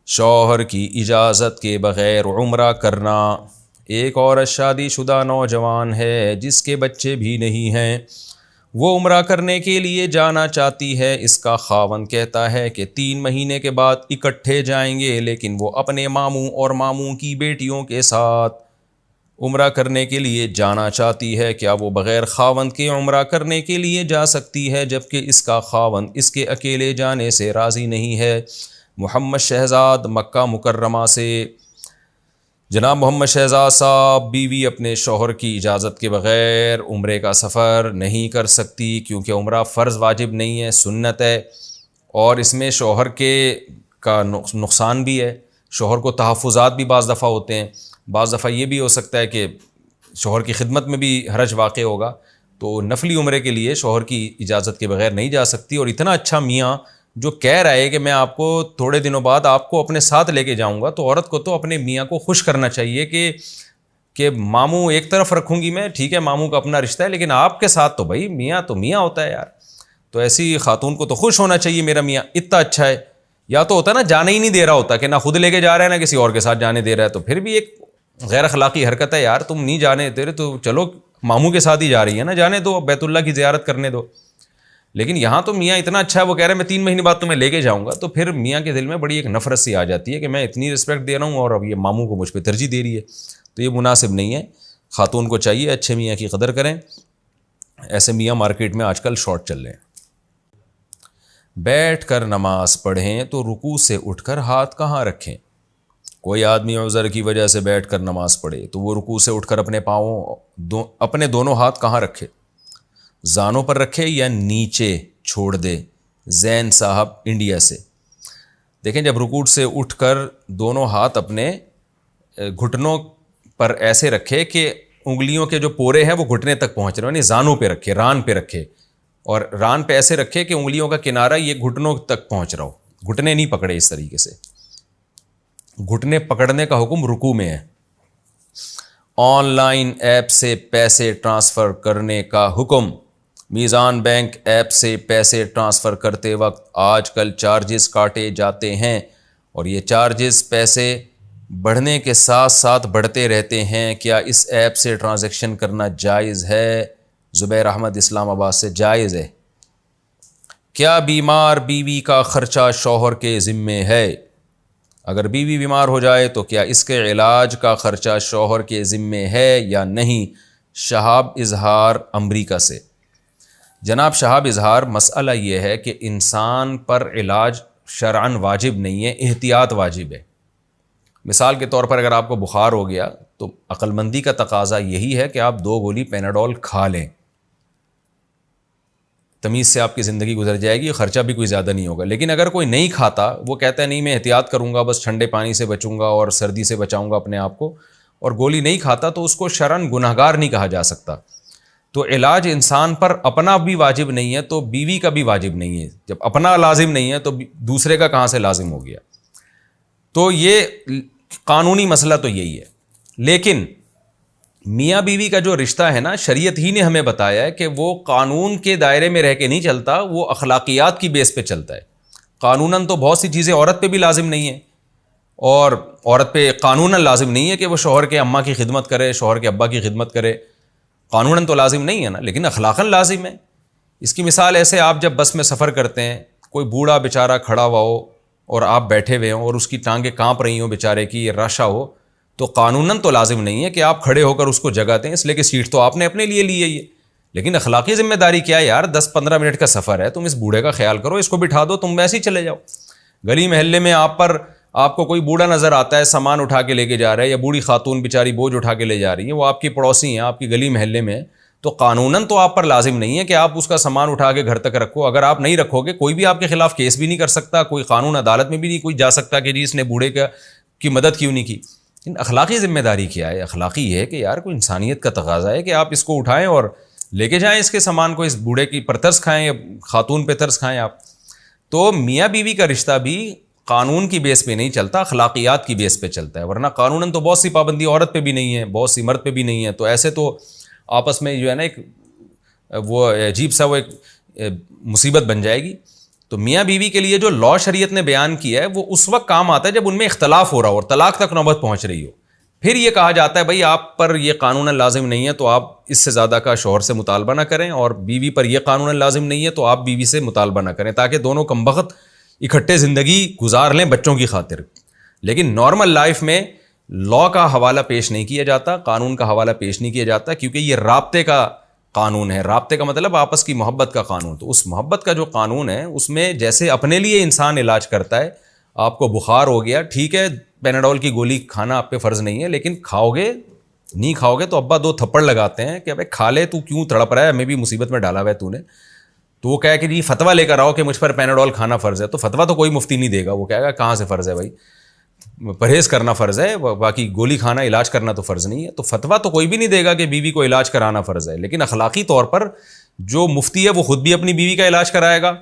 شوہر کی اجازت کے بغیر عمرہ کرنا۔ ایک عورت شادی شدہ نوجوان ہے جس کے بچے بھی نہیں ہیں، وہ عمرہ کرنے کے لیے جانا چاہتی ہے۔ اس کا خاوند کہتا ہے کہ 3 مہینے کے بعد اکٹھے جائیں گے، لیکن وہ اپنے ماموں اور ماموں کی بیٹیوں کے ساتھ عمرہ کرنے کے لیے جانا چاہتی ہے۔ کیا وہ بغیر خاوند کے عمرہ کرنے کے لیے جا سکتی ہے جبکہ اس کا خاوند اس کے اکیلے جانے سے راضی نہیں ہے؟ محمد شہزاد مکہ مکرمہ سے۔ جناب محمد شہزاد صاحب، بیوی اپنے شوہر کی اجازت کے بغیر عمرے کا سفر نہیں کر سکتی، کیونکہ عمرہ فرض واجب نہیں ہے، سنت ہے، اور اس میں شوہر کا نقصان بھی ہے۔ شوہر کو تحفظات بھی بعض دفعہ ہوتے ہیں، بعض دفعہ یہ بھی ہو سکتا ہے کہ شوہر کی خدمت میں بھی حرج واقع ہوگا، تو نفلی عمرے کے لیے شوہر کی اجازت کے بغیر نہیں جا سکتی۔ اور اتنا اچھا میاں جو کہہ رہا ہے کہ میں آپ کو تھوڑے دنوں بعد آپ کو اپنے ساتھ لے کے جاؤں گا، تو عورت کو تو اپنے میاں کو خوش کرنا چاہیے کہ ماموں ایک طرف رکھوں گی میں، ٹھیک ہے ماموں کا اپنا رشتہ ہے، لیکن آپ کے ساتھ تو بھائی میاں تو میاں ہوتا ہے یار۔ تو ایسی خاتون کو تو خوش ہونا چاہیے، میرا میاں اتنا اچھا ہے۔ یا تو ہوتا ہے نا جانے ہی نہیں دے رہا ہوتا، کہ نہ خود لے کے جا رہا ہے نہ کسی اور کے ساتھ جانے دے رہا ہے، تو پھر بھی ایک غیر اخلاقی حرکت ہے یار، تم نہیں جانے دے رہے تو چلو ماموں کے ساتھ ہی جا رہی ہے نا، جانے دو، بیت اللہ کی زیارت کرنے دو۔ لیکن یہاں تو میاں اتنا اچھا ہے، وہ کہہ رہے ہیں میں 3 مہینے بعد تمہیں لے کے جاؤں گا، تو پھر میاں کے دل میں بڑی ایک نفرت سی آ جاتی ہے کہ میں اتنی رسپیکٹ دے رہا ہوں اور اب یہ ماموں کو مجھ پہ ترجیح دے رہی ہے، تو یہ مناسب نہیں ہے۔ خاتون کو چاہیے اچھے میاں کی قدر کریں، ایسے میاں مارکیٹ میں آج کل شارٹ چل رہے ہیں۔ بیٹھ کر نماز پڑھیں تو رکوع سے اٹھ کر ہاتھ کہاں رکھیں؟ کوئی آدمی عذر کی وجہ سے بیٹھ کر نماز پڑھے تو وہ رکوع سے اٹھ کر اپنے دونوں ہاتھ کہاں رکھے؟ زانوں پر رکھے یا نیچے چھوڑ دے؟ زین صاحب انڈیا سے۔ دیکھیں جب رکوع سے اٹھ کر دونوں ہاتھ اپنے گھٹنوں پر ایسے رکھے کہ انگلیوں کے جو پورے ہیں وہ گھٹنے تک پہنچ رہے ہیں، یعنی زانوں پہ رکھے، ران پہ رکھے، اور ران پہ ایسے رکھے کہ انگلیوں کا کنارہ یہ گھٹنوں تک پہنچ رہا ہو، گھٹنے نہیں پکڑے اس طریقے سے۔ گھٹنے پکڑنے کا حکم رکوع میں ہے۔ آن لائن ایپ سے پیسے ٹرانسفر کرنے کا حکم۔ میزان بینک ایپ سے پیسے ٹرانسفر کرتے وقت آج کل چارجز کاٹے جاتے ہیں، اور یہ چارجز پیسے بڑھنے کے ساتھ ساتھ بڑھتے رہتے ہیں، کیا اس ایپ سے ٹرانزیکشن کرنا جائز ہے؟ زبیر احمد اسلام آباد سے۔ جائز ہے۔ کیا بیمار بیوی کا خرچہ شوہر کے ذمے ہے؟ اگر بیوی بیمار ہو جائے تو کیا اس کے علاج کا خرچہ شوہر کے ذمے ہے یا نہیں؟ شہاب اظہار امریکہ سے۔ جناب شہاب اظہار، مسئلہ یہ ہے کہ انسان پر علاج شرعاً واجب نہیں ہے، احتیاط واجب ہے۔ مثال کے طور پر اگر آپ کو بخار ہو گیا تو عقل مندی کا تقاضا یہی ہے کہ آپ 2 گولی پیناڈول کھا لیں، تمیز سے آپ کی زندگی گزر جائے گی، خرچہ بھی کوئی زیادہ نہیں ہوگا۔ لیکن اگر کوئی نہیں کھاتا، وہ کہتا ہے نہیں میں احتیاط کروں گا، بس ٹھنڈے پانی سے بچوں گا اور سردی سے بچاؤں گا اپنے آپ کو، اور گولی نہیں کھاتا، تو اس کو شرعاً گنہگار نہیں کہا جا سکتا۔ تو علاج انسان پر اپنا بھی واجب نہیں ہے تو بیوی کا بھی واجب نہیں ہے۔ جب اپنا لازم نہیں ہے تو دوسرے کا کہاں سے لازم ہو گیا؟ تو یہ قانونی مسئلہ تو یہی ہے۔ لیکن میاں بیوی کا جو رشتہ ہے نا، شریعت ہی نے ہمیں بتایا ہے کہ وہ قانون کے دائرے میں رہ کے نہیں چلتا، وہ اخلاقیات کی بیس پہ چلتا ہے۔ قانوناً تو بہت سی چیزیں عورت پہ بھی لازم نہیں ہیں، اور عورت پہ قانوناً لازم نہیں ہے کہ وہ شوہر کے اماں کی خدمت کرے، شوہر کے ابا کی خدمت کرے، قانوناً تو لازم نہیں ہے نا، لیکن اخلاقاً لازم ہے۔ اس کی مثال ایسے، آپ جب بس میں سفر کرتے ہیں، کوئی بوڑھا بیچارہ کھڑا ہوا ہو اور آپ بیٹھے ہوئے ہوں اور اس کی ٹانگیں کانپ رہی ہوں بیچارے کی، یہ راشا ہو، تو قانوناً تو لازم نہیں ہے کہ آپ کھڑے ہو کر اس کو جگہ دیں، اس لیے کہ سیٹ تو آپ نے اپنے لیے لی ہے یہ۔ لیکن اخلاقی ذمہ داری کیا ہے یار؟ 10-15 منٹ کا سفر ہے، تم اس بوڑھے کا خیال کرو، اس کو بٹھا دو، تم ویسے ہی چلے جاؤ۔ گلی محلے میں آپ کو کوئی بوڑھا نظر آتا ہے، سامان اٹھا کے لے کے جا رہا ہے، یا بوڑھی خاتون بیچاری بوجھ اٹھا کے لے جا رہی ہے، وہ آپ کی پڑوسی ہیں، آپ کی گلی محلے میں، تو قانوناً تو آپ پر لازم نہیں ہے کہ آپ اس کا سامان اٹھا کے گھر تک رکھو۔ اگر آپ نہیں رکھو گے، کوئی بھی آپ کے خلاف کیس بھی نہیں کر سکتا، کوئی قانون عدالت میں بھی نہیں کوئی جا سکتا کہ جی اس نے بوڑھے کی مدد کیوں نہیں کی۔ لیکن اخلاقی ذمہ داری کیا ہے؟ اخلاقی یہ ہے کہ یار کوئی انسانیت کا تقاضا ہے کہ آپ اس کو اٹھائیں اور لے کے جائیں اس کے سامان کو، اس بوڑھے کی پر ترس کھائیں یا خاتون پہ ترس کھائیں آپ۔ تو میاں بیوی کا رشتہ بھی قانون کی بیس پہ نہیں چلتا، اخلاقیات کی بیس پہ چلتا ہے، ورنہ قانوناً تو بہت سی پابندی عورت پہ بھی نہیں ہے، بہت سی مرد پہ بھی نہیں ہے، تو ایسے تو آپس میں جو ہے نا ایک وہ عجیب سا وہ ایک مصیبت بن جائے گی۔ تو میاں بیوی کے لیے جو لا شریعت نے بیان کیا ہے وہ اس وقت کام آتا ہے جب ان میں اختلاف ہو رہا ہو اور طلاق تک نوبت پہنچ رہی ہو. پھر یہ کہا جاتا ہے بھائی آپ پر یہ قانون لازم نہیں ہے تو آپ اس سے زیادہ کا شوہر سے مطالبہ نہ کریں, اور بیوی پر یہ قانون لازم نہیں ہے تو آپ بیوی سے مطالبہ نہ کریں, تاکہ دونوں کمبخت اکٹھے زندگی گزار لیں بچوں کی خاطر. لیکن نارمل لائف میں لا کا حوالہ پیش نہیں کیا جاتا, قانون کا حوالہ پیش نہیں کیا جاتا, کیونکہ یہ رابطے کا قانون ہے. رابطے کا مطلب آپس کی محبت کا قانون. تو اس محبت کا جو قانون ہے اس میں جیسے اپنے لیے انسان علاج کرتا ہے, آپ کو بخار ہو گیا, ٹھیک ہے پیناڈول کی گولی کھانا آپ پہ فرض نہیں ہے, لیکن کھاؤ گے نہیں کھاؤ گے تو ابا 2 تھپڑ لگاتے ہیں کہ بھائی کھا لے, تو کیوں تڑپ رہا ہے, ہمیں بھی مصیبت میں ڈالا ہوا ہے تو نے. تو وہ کہے کہ جی فتویٰ لے کر آؤ کہ مجھ پر پیناڈول کھانا فرض ہے, تو فتویٰ تو کوئی مفتی نہیں دے گا, وہ کہے گا کہاں سے فرض ہے بھائی, پرہیز کرنا فرض ہے, باقی گولی کھانا علاج کرنا تو فرض نہیں ہے. تو فتویٰ تو کوئی بھی نہیں دے گا کہ بیوی کو علاج کرانا فرض ہے, لیکن اخلاقی طور پر جو مفتی ہے وہ خود بھی اپنی بیوی کا علاج کرائے گا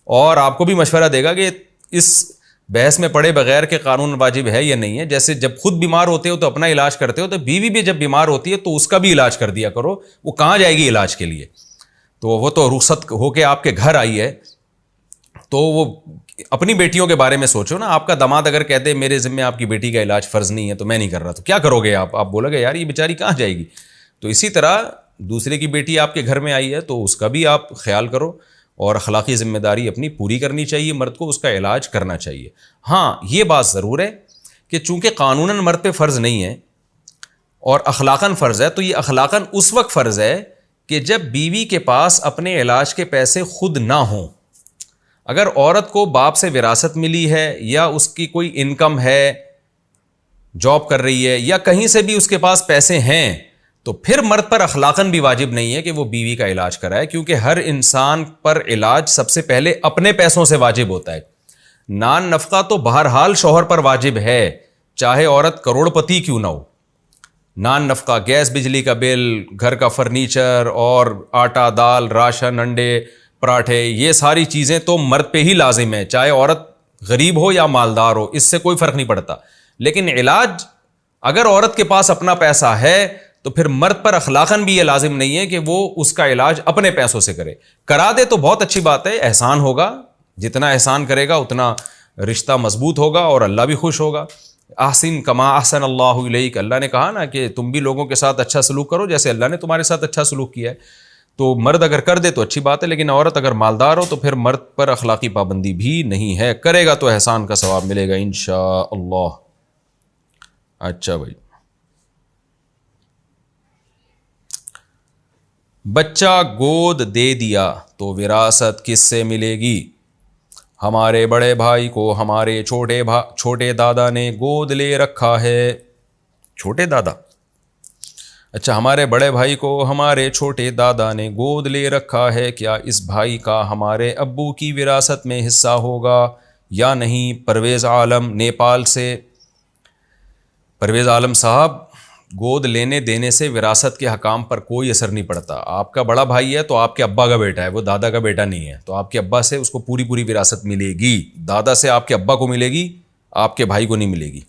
اور آپ کو بھی مشورہ دے گا کہ اس بحث میں پڑے بغیر کہ قانون واجب ہے یا نہیں ہے. جیسے جب خود بیمار ہوتے ہو تو اپنا علاج کرتے ہو, تو بیوی بھی جب بیمار ہوتی ہے تو اس کا بھی علاج کر دیا کرو. وہ کہاں جائے گی علاج کے لیے, تو وہ تو رخصت ہو کے آپ کے گھر آئی ہے, تو وہ اپنی بیٹیوں کے بارے میں سوچو نا. آپ کا داماد اگر کہتے میرے ذمہ آپ کی بیٹی کا علاج فرض نہیں ہے تو میں نہیں کر رہا, تو کیا کرو گے آپ بولو گے یار یہ بیچاری کہاں جائے گی. تو اسی طرح دوسرے کی بیٹی آپ کے گھر میں آئی ہے تو اس کا بھی آپ خیال کرو, اور اخلاقی ذمہ داری اپنی پوری کرنی چاہیے, مرد کو اس کا علاج کرنا چاہیے. ہاں یہ بات ضرور ہے کہ چونکہ قانوناً مرد پہ فرض نہیں ہے اور اخلاقاً فرض ہے, تو یہ اخلاقاً اس وقت فرض ہے کہ جب بیوی کے پاس اپنے علاج کے پیسے خود نہ ہوں. اگر عورت کو باپ سے وراثت ملی ہے یا اس کی کوئی انکم ہے, جاب کر رہی ہے, یا کہیں سے بھی اس کے پاس پیسے ہیں, تو پھر مرد پر اخلاقاً بھی واجب نہیں ہے کہ وہ بیوی کا علاج کرائے, کیونکہ ہر انسان پر علاج سب سے پہلے اپنے پیسوں سے واجب ہوتا ہے. نان نفقہ تو بہرحال شوہر پر واجب ہے, چاہے عورت کروڑ پتی کیوں نہ ہو. نان نفقہ, گیس بجلی کا بل, گھر کا فرنیچر اور آٹا دال راشن انڈے پراٹھے, یہ ساری چیزیں تو مرد پہ ہی لازم ہے, چاہے عورت غریب ہو یا مالدار ہو, اس سے کوئی فرق نہیں پڑتا. لیکن علاج اگر عورت کے پاس اپنا پیسہ ہے تو پھر مرد پر اخلاقاً بھی یہ لازم نہیں ہے کہ وہ اس کا علاج اپنے پیسوں سے کرے. کرا دے تو بہت اچھی بات ہے, احسان ہوگا, جتنا احسان کرے گا اتنا رشتہ مضبوط ہوگا اور اللہ بھی خوش ہوگا. احسن کما احسن اللہ الیک, اللہ نے کہا نا کہ تم بھی لوگوں کے ساتھ اچھا سلوک کرو جیسے اللہ نے تمہارے ساتھ اچھا سلوک کیا ہے. تو مرد اگر کر دے تو اچھی بات ہے, لیکن عورت اگر مالدار ہو تو پھر مرد پر اخلاقی پابندی بھی نہیں ہے, کرے گا تو احسان کا ثواب ملے گا انشاءاللہ. اچھا بھائی, بچہ گود دے دیا تو وراثت کس سے ملے گی؟ ہمارے بڑے بھائی کو ہمارے چھوٹے دادا نے گود لے رکھا ہے. چھوٹے دادا, اچھا, ہمارے بڑے بھائی کو ہمارے چھوٹے دادا نے گود لے رکھا ہے, کیا اس بھائی کا ہمارے ابو کی وراثت میں حصہ ہوگا یا نہیں؟ پرویز عالم نیپال سے. پرویز عالم صاحب, گود لینے دینے سے وراثت کے حکام پر کوئی اثر نہیں پڑتا. آپ کا بڑا بھائی ہے تو آپ کے ابا کا بیٹا ہے, وہ دادا کا بیٹا نہیں ہے, تو آپ کے ابا سے اس کو پوری وراثت ملے گی. دادا سے آپ کے ابا کو ملے گی, آپ کے بھائی کو نہیں ملے گی.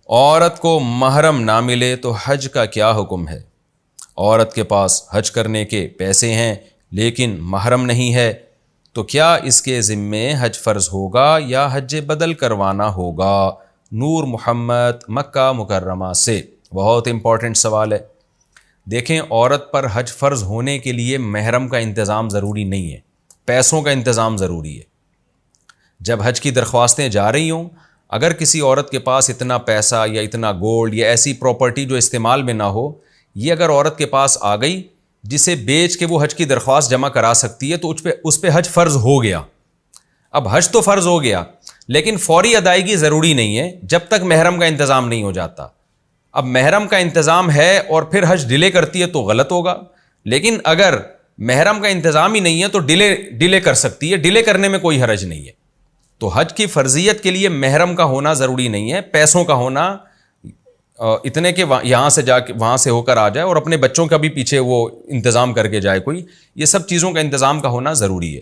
عورت کو محرم نہ ملے تو حج کا کیا حکم ہے؟ عورت کے پاس حج کرنے کے پیسے ہیں لیکن محرم نہیں ہے, تو کیا اس کے ذمے حج فرض ہوگا یا حج بدل کروانا ہوگا؟ نور محمد مکہ مکرمہ سے. بہت امپورٹنٹ سوال ہے. دیکھیں, عورت پر حج فرض ہونے کے لیے محرم کا انتظام ضروری نہیں ہے, پیسوں کا انتظام ضروری ہے. جب حج کی درخواستیں جا رہی ہوں, اگر کسی عورت کے پاس اتنا پیسہ یا اتنا گولڈ یا ایسی پراپرٹی جو استعمال میں نہ ہو, یہ اگر عورت کے پاس آ گئی جسے بیچ کے وہ حج کی درخواست جمع کرا سکتی ہے, تو اس پہ حج فرض ہو گیا. اب حج تو فرض ہو گیا لیکن فوری ادائیگی ضروری نہیں ہے جب تک محرم کا انتظام نہیں ہو جاتا. اب محرم کا انتظام ہے اور پھر حج ڈیلے کرتی ہے تو غلط ہوگا, لیکن اگر محرم کا انتظام ہی نہیں ہے تو ڈیلے کر سکتی ہے, ڈیلے کرنے میں کوئی حرج نہیں ہے. تو حج کی فرضیت کے لیے محرم کا ہونا ضروری نہیں ہے, پیسوں کا ہونا اتنے کہ یہاں سے جا کے وہاں سے ہو کر آ جائے اور اپنے بچوں کا بھی پیچھے وہ انتظام کر کے جائے کوئی, یہ سب چیزوں کا انتظام کا ہونا ضروری ہے.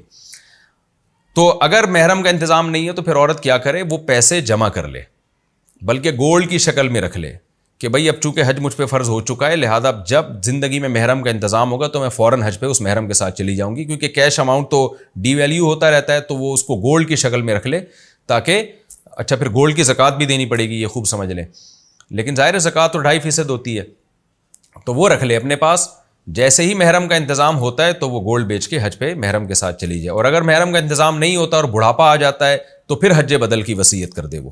تو اگر محرم کا انتظام نہیں ہے تو پھر عورت کیا کرے, وہ پیسے جمع کر لے, بلکہ گولڈ کی شکل میں رکھ لے, کہ بھائی اب چونکہ حج مجھ پہ فرض ہو چکا ہے، لہٰذا جب زندگی میں محرم کا انتظام ہوگا تو میں فوراً حج پہ اس محرم کے ساتھ چلی جاؤں گی، کیونکہ کیش اماؤنٹ تو ڈی ویلیو ہوتا رہتا ہے، تو وہ اس کو گولڈ کی شکل میں رکھ لے تاکہ اچھا پھر گولڈ کی زکوٰۃ بھی دینی پڑے گی، یہ خوب سمجھ لیں، لیکن ظاہر زکوٰۃ تو 2.5% ہوتی ہے، تو وہ رکھ لے اپنے پاس، جیسے ہی محرم کا انتظام ہوتا ہے تو وہ گولڈ بیچ کے حج پہ محرم کے ساتھ چلی جائے، اور اگر محرم کا انتظام نہیں ہوتا اور بڑھاپا آ جاتا ہے تو پھر حج بدل کی وصیت کر دے وہ۔